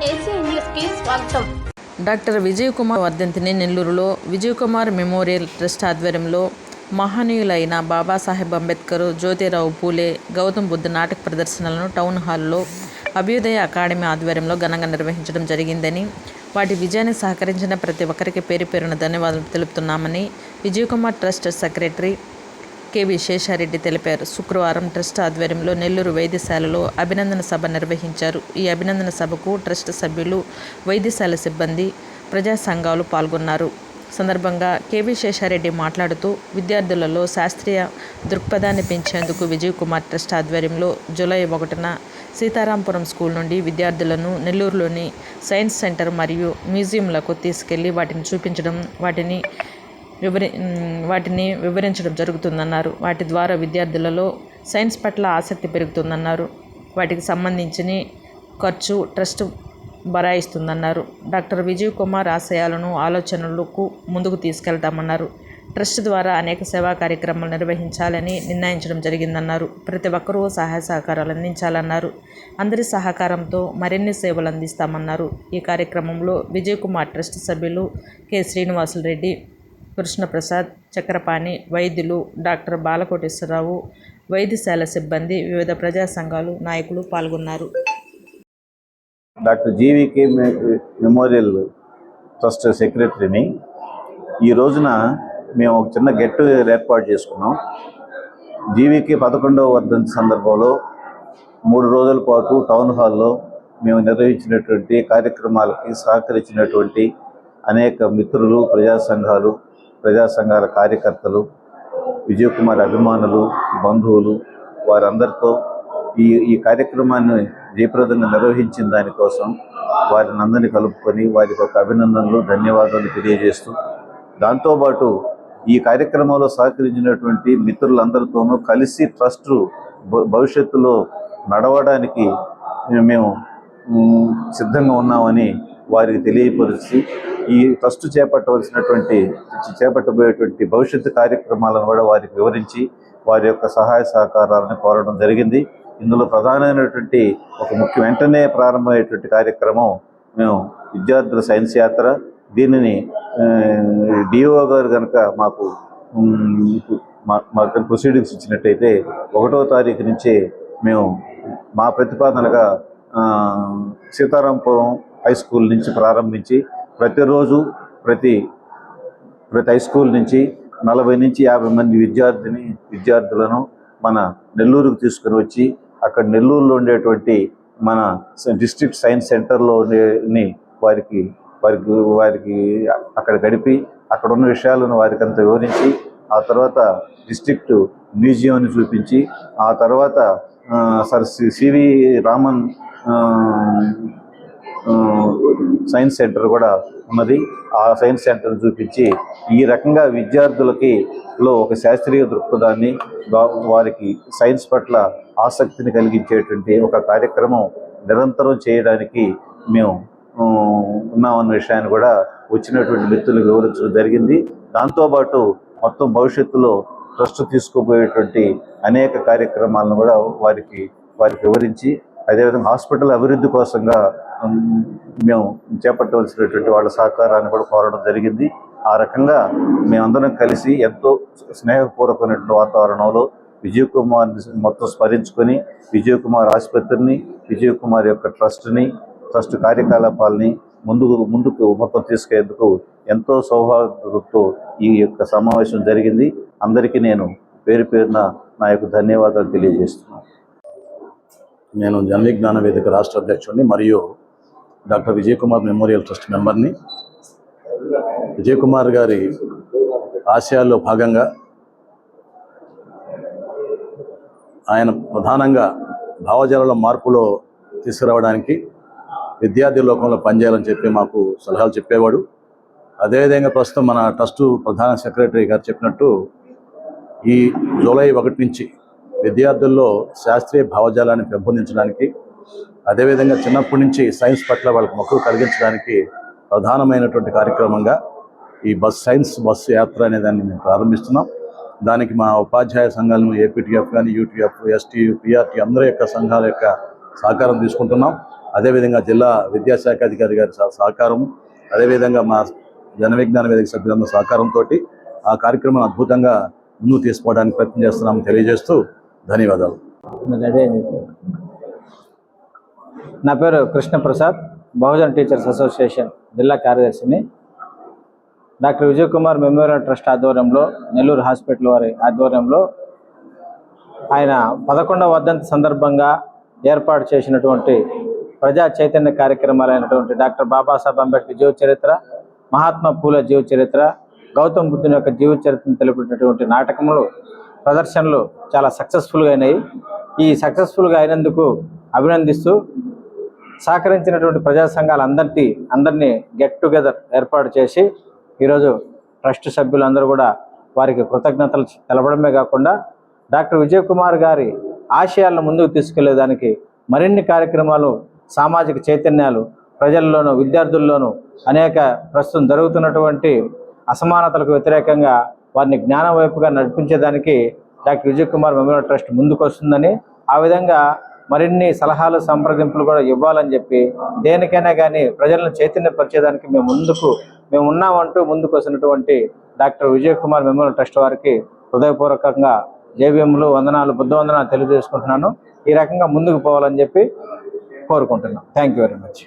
AC news కి స్వాగతం. Doctor Vijay Kumar వర్ధంతిని నెల్లూరులో విజయ్ కుమార్ మెమోరియల్ ట్రస్ట్ ఆధ్వర్యంలో మహనీయులైన బాబాసాహెబ్ అంబేద్కర్, జ్యోతిరావు పూలే, గౌతమ్ బుద్ధ నాటక ప్రదర్శనలను టౌన్ హాల్లో అభ్యుదయ అకాడమీ ఆధ్వర్యంలో ఘనంగా నిర్వహించడం జరిగిందని, వాటి విజయాన్ని సహకరించిన ప్రతి ఒక్కరికి పేరు పేరున ధన్యవాదాలు తెలుపుతున్నామని Vijay Kumar trust secretary KV Seshareddy తెలిపారు. శుక్రవారం ట్రస్ట్ ఆధ్వర్యంలో నెల్లూరు వైద్యశాలలో అభినందన సభ నిర్వహించారు. ఈ అభినందన సభకు ట్రస్ట్ సభ్యులు, వైద్యశాల సిబ్బంది, ప్రజా సంఘాలు పాల్గొన్నారు. సందర్భంగా కెవి శేషారెడ్డి మాట్లాడుతూ, విద్యార్థులలో శాస్త్రీయ దృక్పథాన్ని పెంచేందుకు విజయ్ కుమార్ ట్రస్ట్ ఆధ్వర్యంలో జూలై 1న సీతారాంపురం స్కూల్ నుండి విద్యార్థులను నెల్లూరులోని సైన్స్ సెంటర్ మరియు మ్యూజియంలకు తీసుకెళ్లి వాటిని చూపించడం, వాటిని వివరించడం జరుగుతుందన్నారు. వాటి ద్వారా విద్యార్థులలో సైన్స్ పట్ల ఆసక్తి పెరుగుతుందన్నారు. వాటికి సంబంధించిన ఖర్చు ట్రస్ట్ భరాయిస్తుందన్నారు. డాక్టర్ విజయ్ కుమార్ ఆశయాలను, ఆలోచనలకు ముందుకు తీసుకెళ్తామన్నారు. ట్రస్ట్ ద్వారా అనేక సేవా కార్యక్రమాలు నిర్వహించాలని నిర్ణయించడం జరిగిందన్నారు. ప్రతి ఒక్కరూ సహాయ సహకారాలు అందించాలన్నారు. అందరి సహకారంతో మరిన్ని సేవలు అందిస్తామన్నారు. ఈ కార్యక్రమంలో విజయ్ కుమార్ ట్రస్ట్ సభ్యులు కె శ్రీనివాసులరెడ్డి, కృష్ణప్రసాద్, చక్రపాణి, వైద్యులు డాక్టర్ బాలకోటేశ్వరరావు, వైద్యశాల సిబ్బంది, వివిధ ప్రజా సంఘాలు నాయకులు పాల్గొన్నారు. డాక్టర్ జీవీకే మెమోరియల్ ట్రస్ట్ సెక్రటరీని. ఈ రోజున మేము ఒక చిన్న గెట్ టుగెదర్ ఏర్పాటు చేసుకున్నాం. జీవీకే 11వ వర్ధంతి సందర్భంలో 3 రోజుల పాటు టౌన్ హాల్లో మేము నిర్వహించినటువంటి కార్యక్రమాలకి సహకరించినటువంటి అనేక మిత్రులు, ప్రజా సంఘాల కార్యకర్తలు, విజయ్ కుమార్ అభిమానులు, బంధువులు, వారందరితో ఈ కార్యక్రమాన్ని జయప్రదంగా నిర్వహించిన దానికోసం వారిని అందరినీ కలుపుకొని వారికి ఒక అభినందనలు, ధన్యవాదాలు తెలియజేస్తూ, దాంతోపాటు ఈ కార్యక్రమంలో సహకరించినటువంటి మిత్రులందరితోనూ కలిసి ట్రస్ట్ భవిష్యత్తులో నడవడానికి మేము సిద్ధంగా ఉన్నామని వారికి తెలియపరిచి, ఈ ట్రస్ట్ చేపట్టబోయేటువంటి భవిష్యత్తు కార్యక్రమాలను కూడా వారికి వివరించి వారి యొక్క సహాయ సహకారాలను కోరడం జరిగింది. ఇందులో ప్రధానమైనటువంటి వెంటనే ప్రారంభమయ్యేటువంటి కార్యక్రమం మేము విద్యార్థుల సైన్స్ యాత్ర. దీనిని డిఓ గారు కనుక మాకు ప్రొసీడింగ్స్ ఇచ్చినట్టయితే 1వ తారీఖు నుంచే మేము మా ప్రతిపాదనగా సీతారాంపురం హై స్కూల్ నుంచి ప్రారంభించి ప్రతిరోజు ప్రతి హై స్కూల్ నుంచి 40 నుంచి 50 మంది విద్యార్థులను మన నెల్లూరుకు తీసుకుని వచ్చి అక్కడ నెల్లూరులో ఉండేటువంటి మన డిస్ట్రిక్ట్ సైన్స్ సెంటర్లో వారికి అక్కడ గడిపి అక్కడ ఉన్న విషయాలను వారికి అంతా వివరించి, ఆ తర్వాత డిస్ట్రిక్ట్ మ్యూజియంని చూపించి, ఆ తర్వాత sir C V Raman science centre కూడా ఉన్నది. ఆ సైన్స్ సెంటర్ చూపించి ఈ రకంగా విద్యార్థులలో ఒక శాస్త్రీయ దృక్పథాన్ని, వారికి సైన్స్ పట్ల ఆసక్తిని కలిగించేటువంటి ఒక కార్యక్రమం నిరంతరం చేయడానికి మేము ఉన్నామన్న విషయాన్ని కూడా వచ్చినటువంటి మిత్రులకు వివరించడం జరిగింది. దాంతోపాటు మొత్తం భవిష్యత్తులో ట్రస్ట్ తీసుకోబోయేటువంటి అనేక కార్యక్రమాలను కూడా వారికి వివరించి, అదేవిధంగా హాస్పిటల్ అభివృద్ధి కోసంగా మేము చేపట్టవలసినటువంటి వాళ్ళ సహకారాన్ని కూడా కోరడం జరిగింది. ఆ రకంగా మేమందరం కలిసి ఎంతో స్నేహపూర్వకమైనటువంటి వాతావరణంలో విజయ్ కుమార్ని మొత్తం స్మరించుకొని, విజయ్ కుమార్ ఆసుపత్రిని, విజయ్ కుమార్ యొక్క ట్రస్ట్ కార్యకలాపాలని ముందుకు మొత్తం తీసుకెళ్లేందుకు ఎంతో సౌహార్దతో ఈ యొక్క సమావేశం జరిగింది. అందరికీ నేను పేరు పేరున నా యొక్క ధన్యవాదాలు తెలియజేస్తున్నాను. నేను జనవిజ్ఞాన వేదిక రాష్ట్ర అధ్యక్షుడిని మరియు doctor Vijay Kumar memorial trust మెంబర్ని. విజయ్ కుమార్ గారి ఆశయాల్లో భాగంగా ఆయన ప్రధానంగా భావజాలలో మార్పులో తీసుకురావడానికి విద్యార్థి లోకంలో పనిచేయాలని చెప్పి మాకు సలహాలు చెప్పేవాడు. అదేవిధంగా ప్రస్తుతం మన ట్రస్టు ప్రధాన సెక్రటరీ గారు చెప్పినట్టు ఈ జూలై 1 నుంచి విద్యార్థుల్లో శాస్త్రీయ భావజాలాన్ని పెంపొందించడానికి, అదేవిధంగా చిన్నప్పటి నుంచి సైన్స్ పట్ల వాళ్ళకి మక్కువ కలిగించడానికి ప్రధానమైనటువంటి కార్యక్రమంగా ఈ సైన్స్ బస్సు యాత్ర అనే దాన్ని మేము ప్రారంభిస్తున్నాం. దానికి మా ఉపాధ్యాయ సంఘాలను ఏపీటీఎఫ్ కానీ, యూటీఎఫ్, ఎస్టీయు, పిఆర్టీ అందరి యొక్క సంఘాల యొక్క సహకారం తీసుకుంటున్నాం. అదేవిధంగా జిల్లా విద్యాశాఖ అధికారి గారి సహకారం, అదేవిధంగా మా జన విజ్ఞాన వేదిక సభ్యులందరి సహకారంతో ఆ కార్యక్రమం అద్భుతంగా ముందుకు తీసుకోవడానికి ప్రయత్నం చేస్తున్నామని తెలియజేస్తూ ధన్యవాదాలు. నా పేరు కృష్ణప్రసాద్, బహుజన్ టీచర్స్ అసోసియేషన్ జిల్లా కార్యదర్శిని. Doctor Vijay Kumar memorial trust ఆధ్వర్యంలో, నెల్లూరు హాస్పిటల్ వారి ఆధ్వర్యంలో ఆయన 11వ వర్ధంతి సందర్భంగా ఏర్పాటు చేసినటువంటి ప్రజా చైతన్య కార్యక్రమాలైనటువంటి డాక్టర్ బాబాసాహెబ్ అంబేద్కర్ జీవ చరిత్ర, మహాత్మా పూలే జీవ చరిత్ర, గౌతమ్ బుద్ధుని యొక్క జీవ చరిత్రను తెలిపినటువంటి నాటకములు, ప్రదర్శనలు చాలా సక్సెస్ఫుల్గా అయినాయి. ఈ సక్సెస్ఫుల్గా అయినందుకు అభినందిస్తూ సహకరించినటువంటి ప్రజా సంఘాలందరినీ గెట్ టుగెదర్ ఏర్పాటు చేసి ఈరోజు ట్రస్ట్ సభ్యులందరూ కూడా వారికి కృతజ్ఞతలు తెలపడమే కాకుండా డాక్టర్ విజయ్ కుమార్ గారి ఆశయాలను ముందుకు తీసుకెళ్లేదానికి మరిన్ని కార్యక్రమాలు, సామాజిక చైతన్యాలు ప్రజల్లోనూ విద్యార్థుల్లోనూ అనేక ప్రస్తుతం జరుగుతున్నటువంటి అసమానతలకు వ్యతిరేకంగా వారిని జ్ఞానం వైపుగా నడిపించేదానికి doctor Vijay Kumar memorial trust ముందుకు వస్తుందని, ఆ విధంగా మరిన్ని సలహాలు సంప్రదింపులు కూడా ఇవ్వాలని చెప్పి దేనికైనా కానీ ప్రజలను చైతన్యపరిచేదానికి మేము ఉన్నామంటూ ముందుకు వస్తున్నటువంటి doctor Vijay Kumar memorial trust వారికి హృదయపూర్వకంగా జేబీఎంలు, వందనాలు, బుద్ధ వందనాలు తెలియజేసుకుంటున్నాను. ఈ రకంగా ముందుకు పోవాలని చెప్పి కోరుకుంటున్నాను. Thank you very much.